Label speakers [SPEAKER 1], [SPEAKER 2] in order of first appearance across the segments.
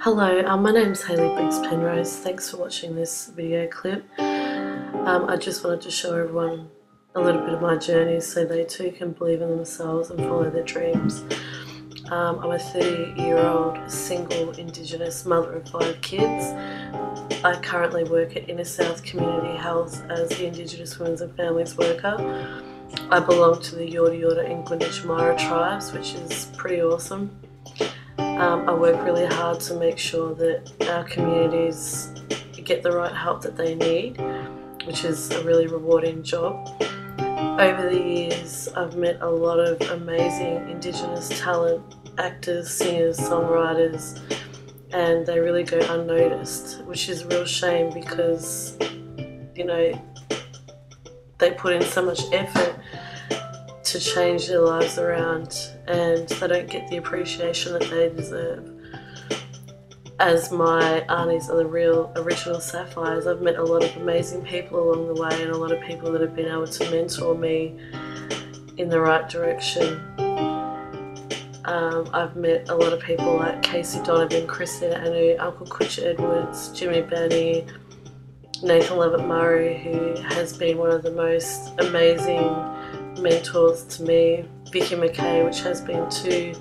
[SPEAKER 1] Hello, my name's Hayley Briggs Penrose. Thanks for watching this video clip. I just wanted to show everyone a little bit of my journey so they too can believe in themselves and follow their dreams. I'm a 30-year-old single Indigenous mother of 5 kids. I currently work at Inner South Community Health as the Indigenous Women's and Families Worker. I belong to the Yorta Yorta and Gunditjmara tribes, which is pretty awesome. I work really hard to make sure that our communities get the right help that they need, which is a really rewarding job. Over the years, I've met a lot of amazing Indigenous talent, actors, singers, songwriters, and they really go unnoticed, which is a real shame because, you know, they put in so much effort to change their lives around and they don't get the appreciation that they deserve. As my aunties are the real original sapphires, I've met a lot of amazing people along the way and a lot of people that have been able to mentor me in the right direction. I've met a lot of people like Casey Donovan, Christina Anu, Uncle Kutcha Edwards, Jimmy Benny, Nathan Lovett Murray, who has been one of the most amazing mentors to me, Vicky McKay, which has been to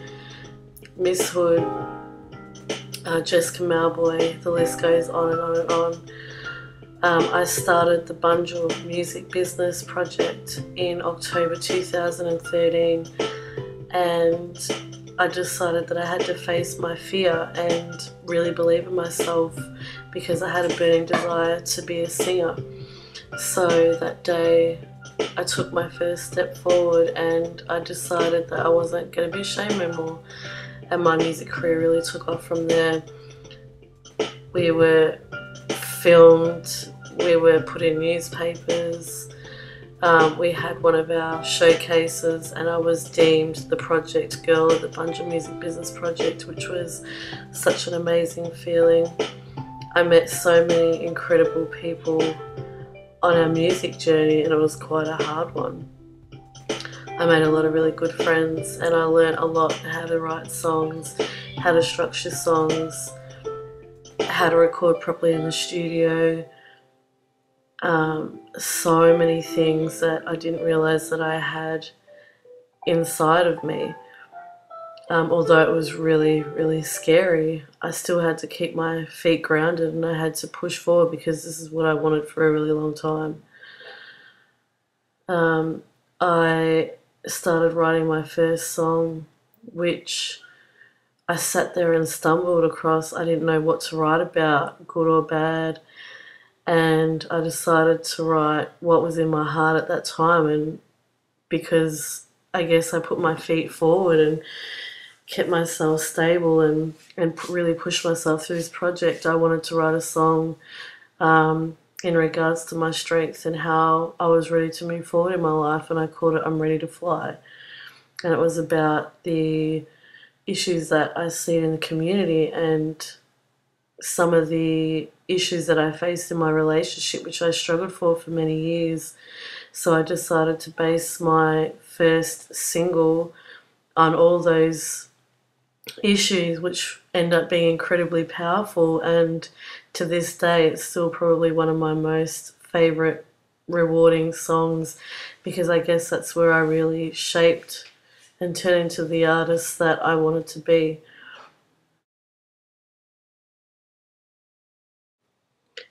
[SPEAKER 1] Miss Hood, Jessica Malboy, the list goes on and on and on. I started the Bundle Music Business Project in October 2013 and I decided that I had to face my fear and really believe in myself because I had a burning desire to be a singer. So that day I took my first step forward and I decided that I wasn't going to be ashamed anymore, and my music career really took off from there. We were filmed, we were put in newspapers, we had one of our showcases and I was deemed the project girl at the Bundle Music Business Project, which was such an amazing feeling. I met so many incredible people on our music journey and it was quite a hard one. I made a lot of really good friends and I learned a lot how to write songs, how to structure songs, how to record properly in the studio. So many things that I didn't realise that I had inside of me. Although it was really, really scary, I still had to keep my feet grounded and I had to push forward because this is what I wanted for a really long time. I started writing my first song, which I sat there and stumbled across. I didn't know what to write about, good or bad, and I decided to write what was in my heart at that time, and because I guess I put my feet forward and kept myself stable and really pushed myself through this project, I wanted to write a song in regards to my strength and how I was ready to move forward in my life, and I called it I'm Ready to Fly. And it was about the issues that I see in the community and some of the issues that I faced in my relationship, which I struggled for many years. So I decided to base my first single on all those issues, which end up being incredibly powerful, and to this day it's still probably one of my most favourite rewarding songs because I guess that's where I really shaped and turned into the artist that I wanted to be.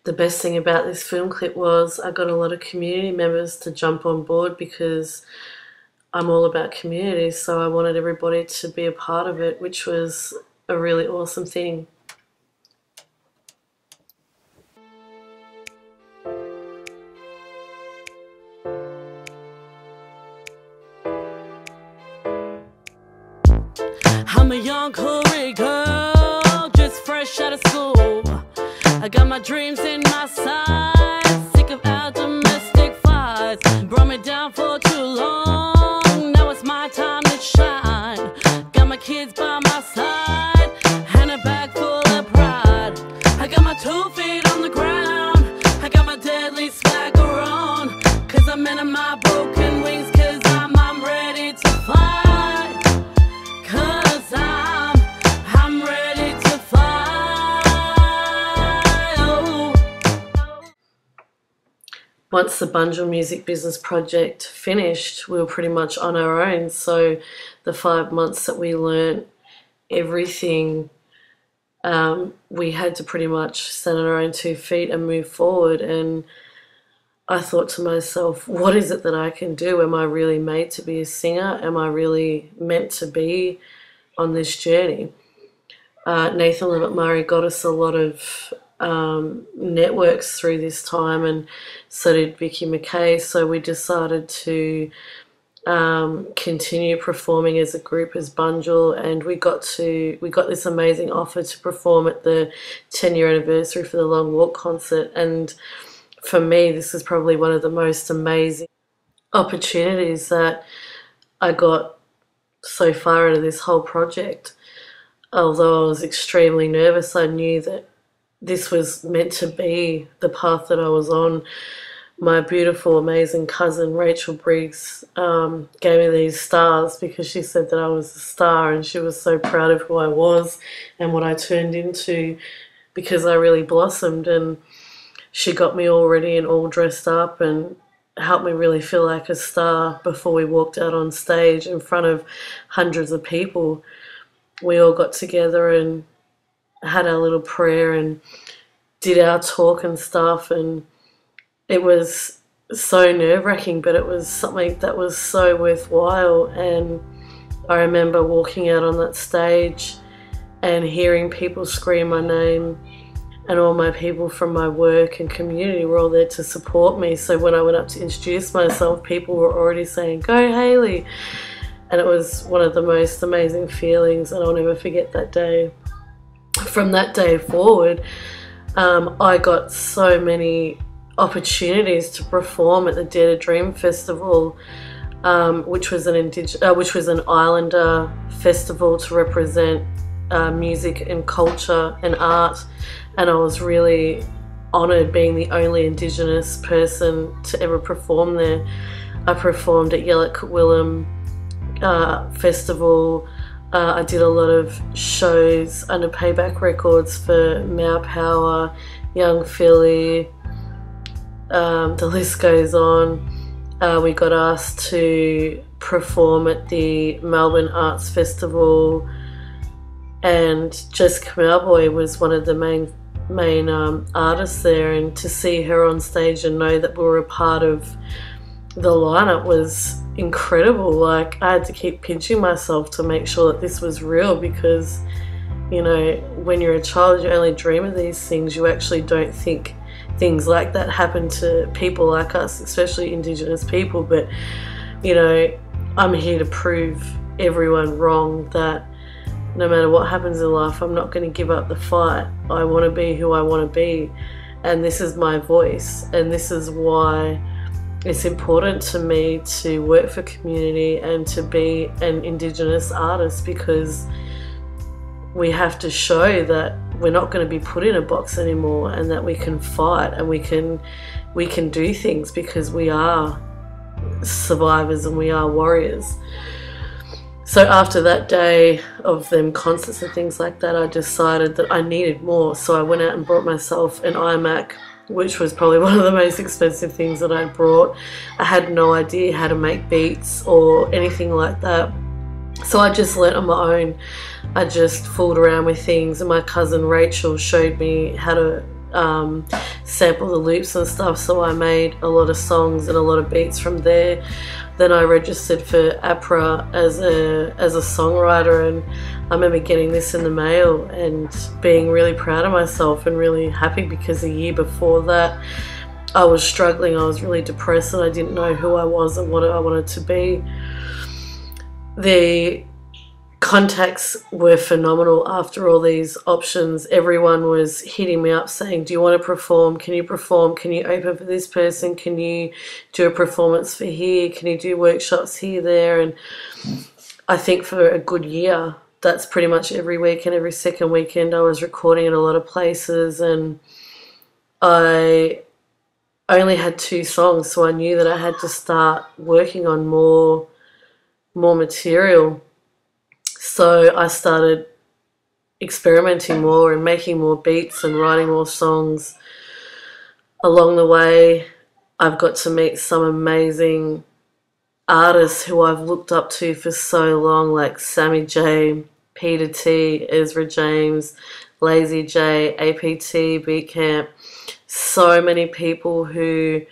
[SPEAKER 1] The best thing about this film clip was I got a lot of community members to jump on board because I'm all about community, so I wanted everybody to be a part of it, which was a really awesome thing.
[SPEAKER 2] I'm a young hungry girl, just fresh out of school. I got my dreams in my sights, sick of our domestic fights. Brought me down for too long, now it's my time to shine. Got my kids by my side, and a bag full of pride. I got my 2 feet on the ground, I got my deadly swagger on, cause I'm in my broken wings, cause I'm ready to fly. Cause I'm ready to fly.
[SPEAKER 1] once the Bunjil Music Business Project finished, we were pretty much on our own. So the 5 months that we learnt everything, we had to pretty much stand on our own 2 feet and move forward. And I thought to myself, what is it that I can do? Am I really made to be a singer? Am I really meant to be on this journey? Nathan Levitt Murray got us a lot of networks through this time, and so did Vicky McKay. So we decided to continue performing as a group as Bunjil, and we got this amazing offer to perform at the 10-year anniversary for the Long Walk concert. And for me, this is probably one of the most amazing opportunities that I got so far out of this whole project. Although I was extremely nervous, I knew that this was meant to be the path that I was on. My beautiful, amazing cousin, Rachel Briggs, gave me these stars because she said that I was a star, and she was so proud of who I was and what I turned into, because I really blossomed. And she got me all ready and all dressed up and helped me really feel like a star before we walked out on stage in front of hundreds of people. We all got together and had our little prayer and did our talk and stuff, and it was so nerve-wracking, but it was something that was so worthwhile. And I remember walking out on that stage and hearing people scream my name, and all my people from my work and community were all there to support me. So when I went up to introduce myself, people were already saying, "Go Hayley." And it was one of the most amazing feelings, and I'll never forget that day. From that day forward, I got so many opportunities to perform at the Dare to Dream Festival, which was an Islander festival to represent music and culture and art. And I was really honoured being the only Indigenous person to ever perform there. I performed at Yellowkit Willem Festival. I did a lot of shows under Payback Records for Mau Power, Young Philly, the list goes on. We got asked to perform at the Melbourne Arts Festival, and Jessica Mauboy was one of the main artists there, and to see her on stage and know that we were a part of the lineup was incredible. Like, I had to keep pinching myself to make sure that this was real, because, you know, when you're a child, you only dream of these things. You actually don't think things like that happen to people like us, especially Indigenous people. But, you know, I'm here to prove everyone wrong, that no matter what happens in life, I'm not going to give up the fight. I want to be who I want to be, and this is my voice, and this is why it's important to me to work for community and to be an Indigenous artist, because we have to show that we're not going to be put in a box anymore, and that we can fight and we can do things, because we are survivors and we are warriors. So after that day of them concerts and things like that, I decided that I needed more. So I went out and brought myself an iMac, which was probably one of the most expensive things that I brought. I had no idea how to make beats or anything like that. So I just learnt on my own. I just fooled around with things, and my cousin Rachel showed me how to sample the loops and stuff. So I made a lot of songs and a lot of beats from there. Then I registered for APRA as a songwriter, and I remember getting this in the mail and being really proud of myself and really happy, because a year before that I was struggling. I was really depressed and I didn't know who I was and what I wanted to be. The contacts were phenomenal after all these options. Everyone was hitting me up saying, "Do you want to perform? Can you perform? Can you open for this person? Can you do a performance for here? Can you do workshops here, there?" And I think for a good year, that's pretty much every week and every second weekend I was recording in a lot of places, and I only had 2 songs, so I knew that I had to start working on more material. So I started experimenting more and making more beats and writing more songs. Along the way, I've got to meet some amazing artists who I've looked up to for so long, like Sammy J, Peter T, Ezra James, Lazy J, APT, Beat Camp. So many people who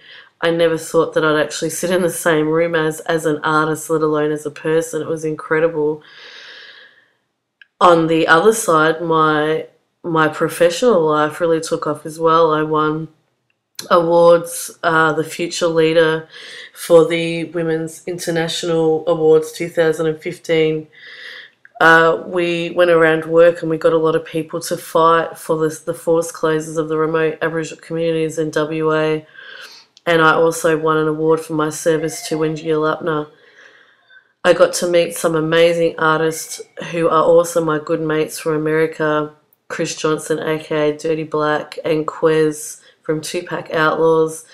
[SPEAKER 1] I never thought that I'd actually sit in the same room as an artist, let alone as a person. It was incredible. On the other side, my professional life really took off as well. I won awards, the Future Leader for the Women's International Awards 2015. We went around work and we got a lot of people to fight for the forced closures of the remote Aboriginal communities in WA. And I also won an award for my service to Windjialupna. I got to meet some amazing artists who are also my good mates from America, Chris Johnson, aka Dirty Black, and Quez from Tupac Outlaws.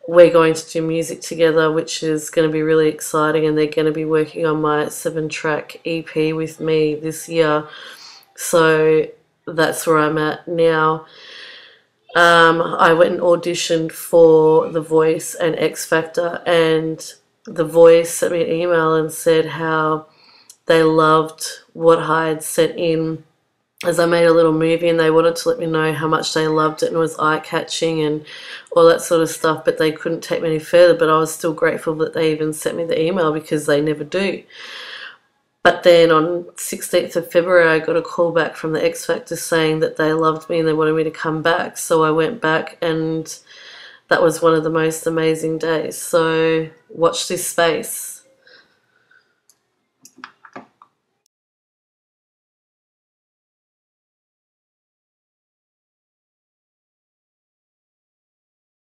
[SPEAKER 1] We're going to do music together, which is going to be really exciting, and they're going to be working on my 7-track EP with me this year. So that's where I'm at now. I went and auditioned for The Voice and X Factor, and The Voice sent me an email and said how they loved what I had sent in, as I made a little movie, and they wanted to let me know how much they loved it and it was eye-catching and all that sort of stuff, but they couldn't take me any further. But I was still grateful that they even sent me the email, because they never do. But then on 16th of February, I got a call back from the X Factor saying that they loved me and they wanted me to come back. So I went back, and that was one of the most amazing days. So watch this space.